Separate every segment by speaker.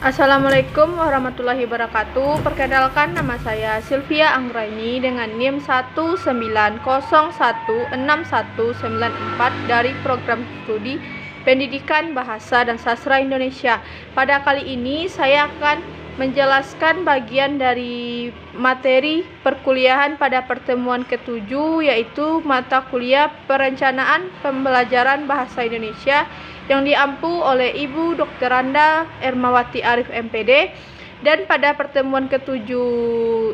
Speaker 1: Assalamualaikum warahmatullahi wabarakatuh. Perkenalkan, nama saya Sylvia Anggraini dengan NIM 190161994 dari program studi Pendidikan Bahasa dan Sastra Indonesia. Pada kali ini saya akan menjelaskan bagian dari materi perkuliahan pada pertemuan ke-7, yaitu mata kuliah Perencanaan Pembelajaran Bahasa Indonesia yang diampu oleh Ibu Dr. Randa Ermawati Arif MPD. Dan pada pertemuan ke-7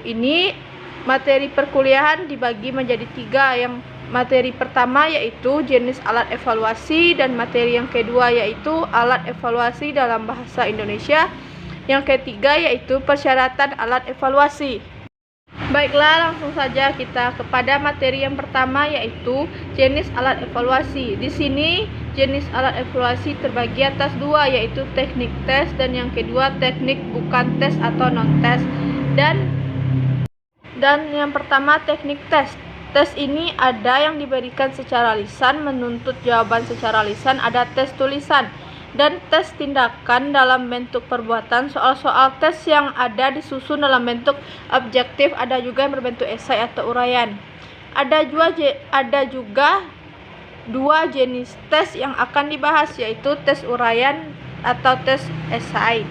Speaker 1: ini materi perkuliahan dibagi menjadi 3. Yang materi pertama yaitu jenis alat evaluasi, dan materi yang kedua yaitu alat evaluasi dalam bahasa Indonesia. Yang ketiga yaitu persyaratan alat evaluasi. Baiklah, langsung saja kita kepada materi yang pertama yaitu jenis alat evaluasi. Di sini jenis alat evaluasi terbagi atas 2, yaitu teknik tes dan yang kedua teknik bukan tes atau non tes. Dan yang pertama teknik tes. Tes ini ada yang diberikan secara lisan, menuntut jawaban secara lisan, ada tes tulisan, dan tes tindakan dalam bentuk perbuatan. Soal-soal tes yang ada disusun dalam bentuk objektif, ada juga yang berbentuk esai atau uraian. Ada juga 2 jenis tes yang akan dibahas, yaitu tes uraian atau tes esai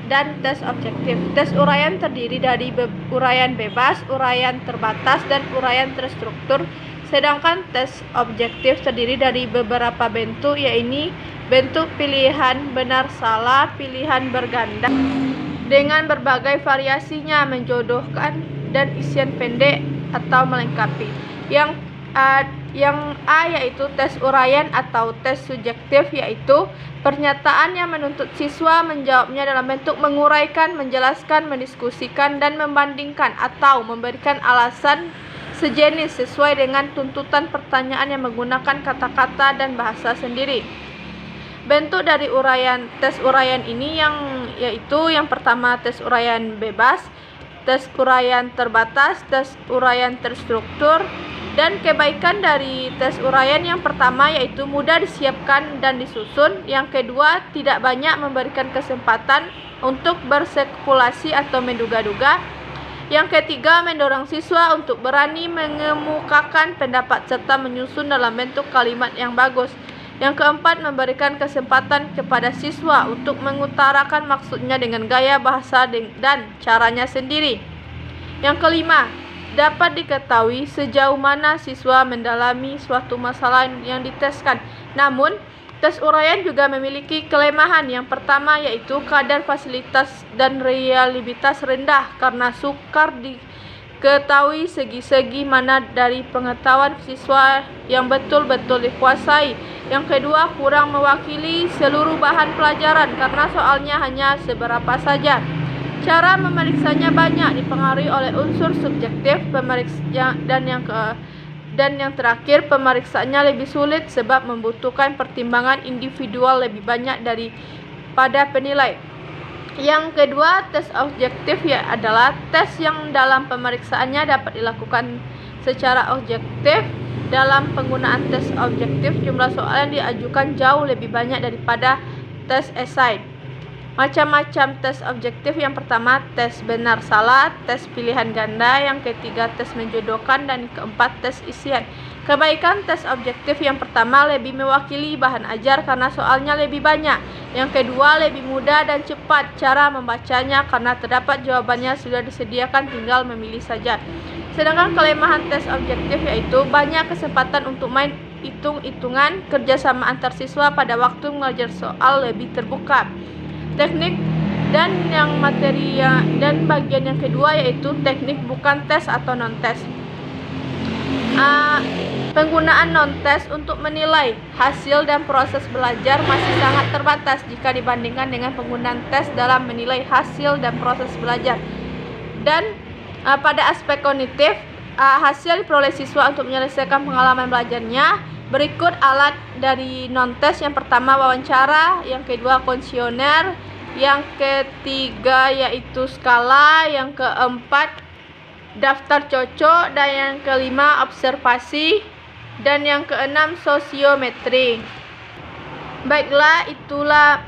Speaker 1: dan tes objektif. Tes uraian terdiri dari uraian bebas, uraian terbatas, dan uraian terstruktur. Sedangkan tes objektif terdiri dari beberapa bentuk, yaitu bentuk pilihan benar salah, pilihan berganda dengan berbagai variasinya, menjodohkan, dan isian pendek atau melengkapi. Yang A yaitu tes uraian atau tes subjektif, yaitu pernyataan yang menuntut siswa menjawabnya dalam bentuk menguraikan, menjelaskan, mendiskusikan, dan membandingkan atau memberikan alasan sejenis sesuai dengan tuntutan pertanyaan yang menggunakan kata-kata dan bahasa sendiri. Bentuk dari tes uraian ini yaitu yang pertama tes uraian bebas, tes uraian terbatas, tes uraian terstruktur. Dan kebaikan dari tes uraian yang pertama yaitu mudah disiapkan dan disusun. Yang kedua, tidak banyak memberikan kesempatan untuk berspekulasi atau menduga-duga. Yang ketiga, mendorong siswa untuk berani mengemukakan pendapat serta menyusun dalam bentuk kalimat yang bagus. Yang keempat, memberikan kesempatan kepada siswa untuk mengutarakan maksudnya dengan gaya bahasa dan caranya sendiri. Yang kelima, dapat diketahui sejauh mana siswa mendalami suatu masalah yang diteskan. Namun, tes uraian juga memiliki kelemahan. Yang pertama yaitu kadar fasilitas dan reliabilitas rendah karena sukar diketahui segi-segi mana dari pengetahuan siswa yang betul-betul dikuasai. Yang kedua, kurang mewakili seluruh bahan pelajaran karena soalnya hanya seberapa saja. Cara memeriksanya banyak dipengaruhi oleh unsur subjektif dan yang terakhir, pemeriksaannya lebih sulit sebab membutuhkan pertimbangan individual lebih banyak daripada penilai. Yang kedua, tes objektif adalah tes yang dalam pemeriksaannya dapat dilakukan secara objektif. Dalam penggunaan tes objektif, jumlah soal yang diajukan jauh lebih banyak daripada tes esai. Macam-macam tes objektif: yang pertama tes benar salah, tes pilihan ganda, yang ketiga tes menjodohkan, dan keempat tes isian. Kebaikan tes objektif yang pertama lebih mewakili bahan ajar karena soalnya lebih banyak. Yang kedua, lebih mudah dan cepat cara membacanya karena terdapat jawabannya sudah disediakan, tinggal memilih saja. Sedangkan kelemahan tes objektif yaitu banyak kesempatan untuk main hitung-hitungan, kerjasama antar siswa pada waktu mengajar soal lebih terbuka. Teknik dan bagian yang kedua yaitu teknik bukan tes atau non tes. Penggunaan non tes untuk menilai hasil dan proses belajar masih sangat terbatas jika dibandingkan dengan penggunaan tes dalam menilai hasil dan proses belajar. Dan pada aspek kognitif, hasil diperoleh siswa untuk menyelesaikan pengalaman belajarnya. Berikut alat dari non tes: yang pertama wawancara, yang kedua kuesioner, yang ketiga yaitu skala, yang keempat daftar cocok, dan yang kelima observasi, dan yang keenam sosiometri. Baiklah, itulah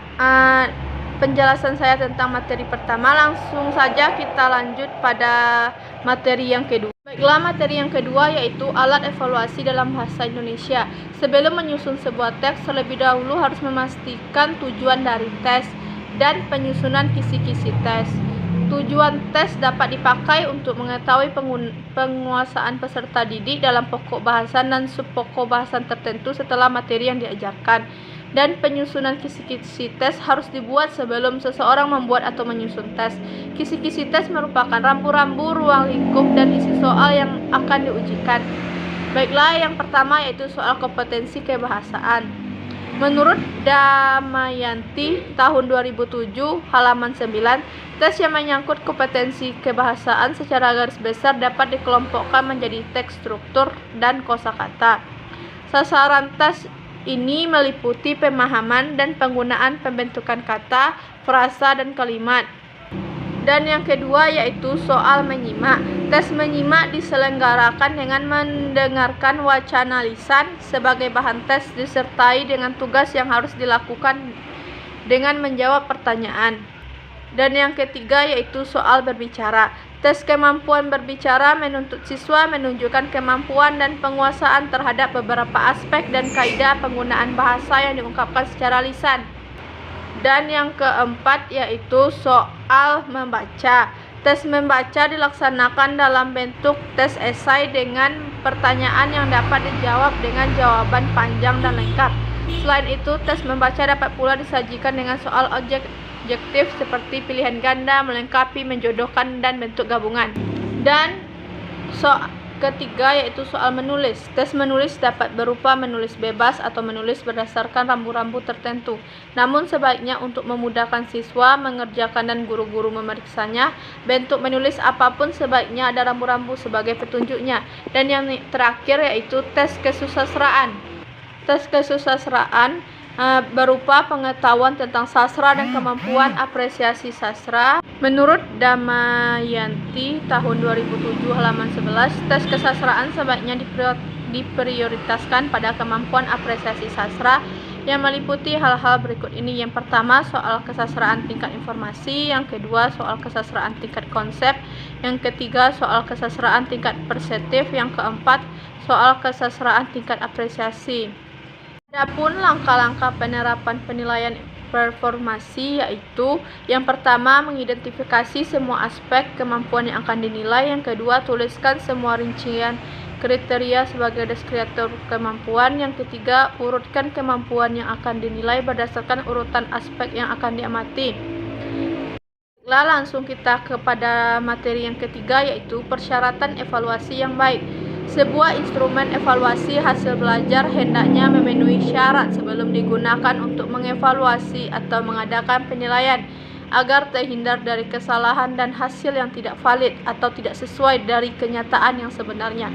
Speaker 1: penjelasan saya tentang materi pertama. Langsung saja kita lanjut pada materi yang kedua. Baiklah, materi yang kedua yaitu alat evaluasi dalam bahasa Indonesia. Sebelum menyusun sebuah teks, terlebih dahulu harus memastikan tujuan dari tes dan penyusunan kisi-kisi tes. Tujuan tes dapat dipakai untuk mengetahui penguasaan peserta didik dalam pokok bahasan dan subpokok bahasan tertentu setelah materi yang diajarkan. Dan penyusunan kisi-kisi tes harus dibuat sebelum seseorang membuat atau menyusun tes. Kisi-kisi tes merupakan rambu-rambu, ruang lingkup, dan isi soal yang akan diujikan. Baiklah, yang pertama yaitu soal kompetensi kebahasaan. Menurut Damayanti tahun 2007 halaman 9, tes yang menyangkut kompetensi kebahasaan secara garis besar dapat dikelompokkan menjadi teks struktur dan kosakata. Sasaran tes ini meliputi pemahaman dan penggunaan pembentukan kata, frasa, dan kalimat. Dan yang kedua yaitu soal menyimak. Tes menyimak diselenggarakan dengan mendengarkan wacana lisan sebagai bahan tes disertai dengan tugas yang harus dilakukan dengan menjawab pertanyaan. Dan yang ketiga yaitu soal berbicara. Tes kemampuan berbicara menuntut siswa menunjukkan kemampuan dan penguasaan terhadap beberapa aspek dan kaidah penggunaan bahasa yang diungkapkan secara lisan. Dan yang keempat yaitu soal membaca. Tes membaca dilaksanakan dalam bentuk tes esai dengan pertanyaan yang dapat dijawab dengan jawaban panjang dan lengkap. Selain itu, tes membaca dapat pula disajikan dengan soal objektif seperti pilihan ganda, melengkapi, menjodohkan, dan bentuk gabungan. Dan soal ketiga yaitu soal menulis. Tes menulis dapat berupa menulis bebas atau menulis berdasarkan rambu-rambu tertentu. Namun sebaiknya untuk memudahkan siswa mengerjakan dan guru-guru memeriksanya, bentuk menulis apapun sebaiknya ada rambu-rambu sebagai petunjuknya. Dan yang terakhir yaitu tes kesusastraan. Tes kesusastraan berupa pengetahuan tentang sastra dan kemampuan apresiasi sastra. Menurut Damayanti tahun 2007 halaman 11, tes kesastraan sebaiknya diprioritaskan pada kemampuan apresiasi sastra yang meliputi hal-hal berikut ini. Yang pertama, soal kesastraan tingkat informasi. Yang kedua, soal kesastraan tingkat konsep. Yang ketiga, soal kesastraan tingkat perseptif. Yang keempat, soal kesastraan tingkat apresiasi. Adapun langkah-langkah penerapan penilaian performasi yaitu yang pertama, mengidentifikasi semua aspek kemampuan yang akan dinilai. Yang kedua, tuliskan semua rincian kriteria sebagai deskriptor kemampuan. Yang ketiga, urutkan kemampuan yang akan dinilai berdasarkan urutan aspek yang akan diamati. Langsung kita kepada materi yang ketiga yaitu persyaratan evaluasi yang baik. Sebuah instrumen evaluasi hasil belajar hendaknya memenuhi syarat sebelum digunakan untuk mengevaluasi atau mengadakan penilaian agar terhindar dari kesalahan dan hasil yang tidak valid atau tidak sesuai dari kenyataan yang sebenarnya.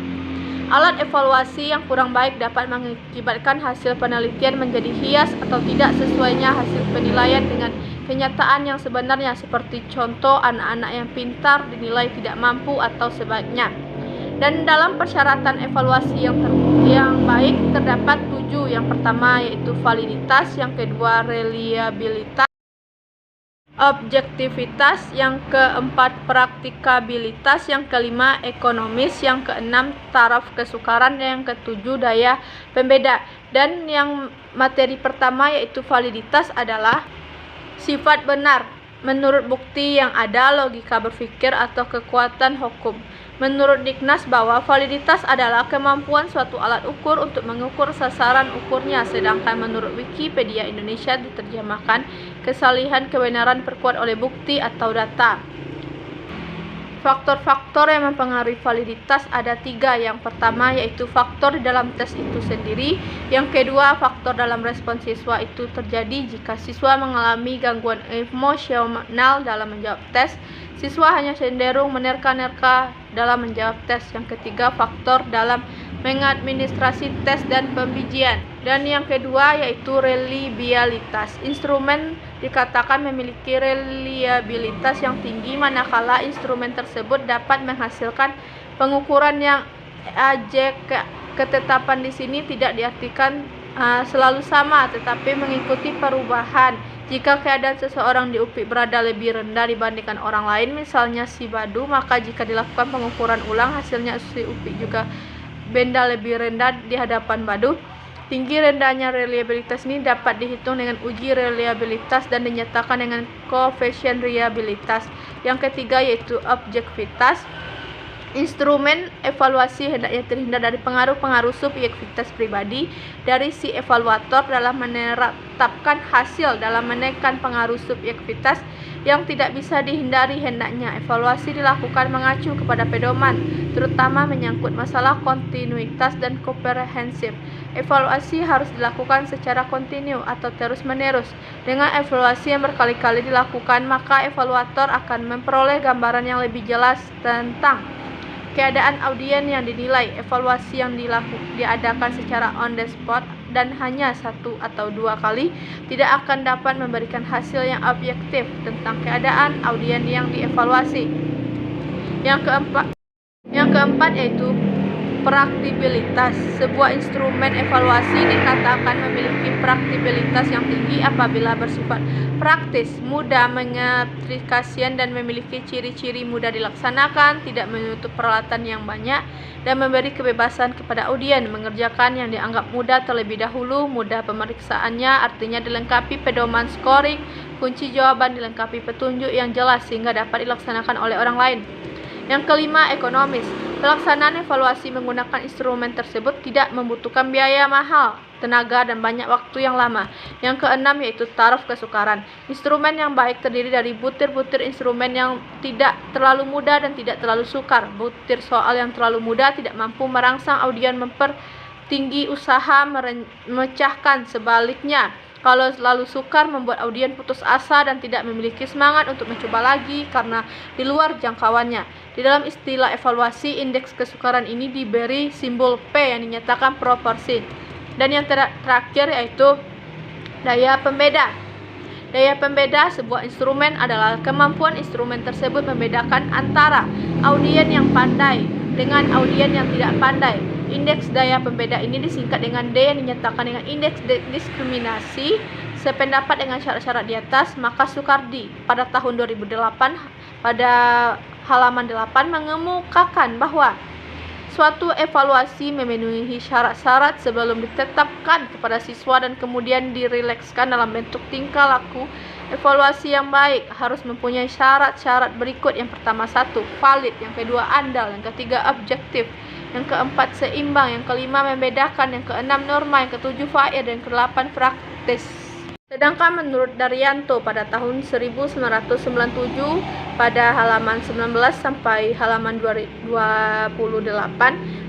Speaker 1: Alat evaluasi yang kurang baik dapat mengakibatkan hasil penelitian menjadi hias atau tidak sesuainya hasil penilaian dengan kenyataan yang sebenarnya, seperti contoh anak-anak yang pintar dinilai tidak mampu atau sebaliknya. Dan dalam persyaratan evaluasi yang baik terdapat 7. Yang pertama yaitu validitas, yang kedua reliabilitas, objektivitas, yang keempat praktikabilitas, yang kelima ekonomis, yang keenam taraf kesukaran, dan yang ketujuh daya pembeda. Dan yang materi pertama yaitu validitas adalah sifat benar menurut bukti yang ada, logika berpikir, atau kekuatan hukum. Menurut Dignas bahwa validitas adalah kemampuan suatu alat ukur untuk mengukur sasaran ukurnya, sedangkan menurut Wikipedia Indonesia diterjemahkan kesalihan kebenaran perkuat oleh bukti atau data. Faktor-faktor yang mempengaruhi validitas ada 3. Yang pertama yaitu faktor di dalam tes itu sendiri. Yang kedua, faktor dalam respon siswa itu terjadi jika siswa mengalami gangguan emosional dalam menjawab tes. Siswa hanya cenderung menerka-nerka dalam menjawab tes. Yang ketiga, faktor dalam mengadministrasi tes dan pembijian. Dan yang kedua yaitu reliabilitas. Instrumen dikatakan memiliki reliabilitas yang tinggi manakala instrumen tersebut dapat menghasilkan pengukuran yang ajak. Ketetapan di sini tidak diartikan selalu sama, tetapi mengikuti perubahan. Jika keadaan seseorang di UPI berada lebih rendah dibandingkan orang lain, misalnya si Badu, maka jika dilakukan pengukuran ulang, hasilnya si UPI juga benda lebih rendah di hadapan Badu. Tinggi rendahnya reliabilitas ini dapat dihitung dengan uji reliabilitas dan dinyatakan dengan koefisien reliabilitas. Yang ketiga yaitu objektivitas. Instrumen evaluasi hendaknya terhindar dari pengaruh-pengaruh subjektivitas pribadi dari si evaluator dalam menetapkan hasil. Dalam menekan pengaruh subjektivitas yang tidak bisa dihindari, hendaknya evaluasi dilakukan mengacu kepada pedoman, terutama menyangkut masalah kontinuitas dan komprehensif. Evaluasi harus dilakukan secara kontinu atau terus-menerus. Dengan evaluasi yang berkali-kali dilakukan, maka evaluator akan memperoleh gambaran yang lebih jelas tentang keadaan audien yang dinilai. Evaluasi yang diadakan secara on the spot dan hanya 1 atau 2 kali tidak akan dapat memberikan hasil yang objektif tentang keadaan audien yang dievaluasi. Yang keempat yaitu praktikabilitas. Sebuah instrumen evaluasi dikatakan memiliki praktikabilitas yang tinggi apabila bersifat praktis, mudah mengaplikasikan dan memiliki ciri-ciri mudah dilaksanakan, tidak menuntut peralatan yang banyak, dan memberi kebebasan kepada audien mengerjakan yang dianggap mudah terlebih dahulu. Mudah pemeriksaannya artinya dilengkapi pedoman scoring, kunci jawaban dilengkapi petunjuk yang jelas sehingga dapat dilaksanakan oleh orang lain. Yang kelima, ekonomis. Pelaksanaan evaluasi menggunakan instrumen tersebut tidak membutuhkan biaya mahal, tenaga, dan banyak waktu yang lama. Yang keenam yaitu taraf kesukaran. Instrumen yang baik terdiri dari butir-butir instrumen yang tidak terlalu mudah dan tidak terlalu sukar. Butir soal yang terlalu mudah tidak mampu merangsang audien mempertinggi usaha memecahkan. Sebaliknya, kalau selalu sukar membuat audien putus asa dan tidak memiliki semangat untuk mencoba lagi karena di luar jangkauannya. Di dalam istilah evaluasi, indeks kesukaran ini diberi simbol P yang dinyatakan proporsi. Dan yang terakhir yaitu daya pembeda. Daya pembeda sebuah instrumen adalah kemampuan instrumen tersebut membedakan antara audien yang pandai dengan audien yang tidak pandai. Indeks daya pembeda ini disingkat dengan D yang dinyatakan dengan indeks diskriminasi. Sependapat dengan syarat-syarat di atas, maka Soekardi pada tahun 2008 pada halaman 8 mengemukakan bahwa suatu evaluasi memenuhi syarat-syarat sebelum ditetapkan kepada siswa dan kemudian dirilekskan dalam bentuk tingkah laku. Evaluasi yang baik harus mempunyai syarat-syarat berikut. Yang pertama, 1. Valid. Yang kedua, andal. Yang ketiga, objektif. Yang keempat, seimbang. Yang kelima, membedakan. Yang keenam, norma. Yang ketujuh, fair. Dan yang kedelapan, praktis. Sedangkan menurut Daryanto pada tahun 1997 pada halaman 19 sampai halaman 28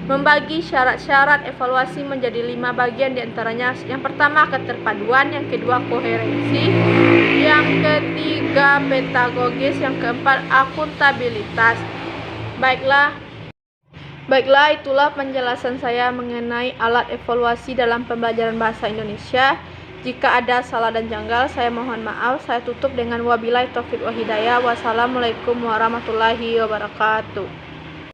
Speaker 1: membagi syarat-syarat evaluasi menjadi 5 bagian, diantaranya yang pertama keterpaduan, yang kedua koherensi, yang ketiga pedagogis, yang keempat akuntabilitas. Baiklah, itulah penjelasan saya mengenai alat evaluasi dalam pembelajaran bahasa Indonesia. Jika ada salah dan janggal, saya mohon maaf. Saya tutup dengan wabillahi taufiq wa hidayah. Wassalamualaikum warahmatullahi wabarakatuh.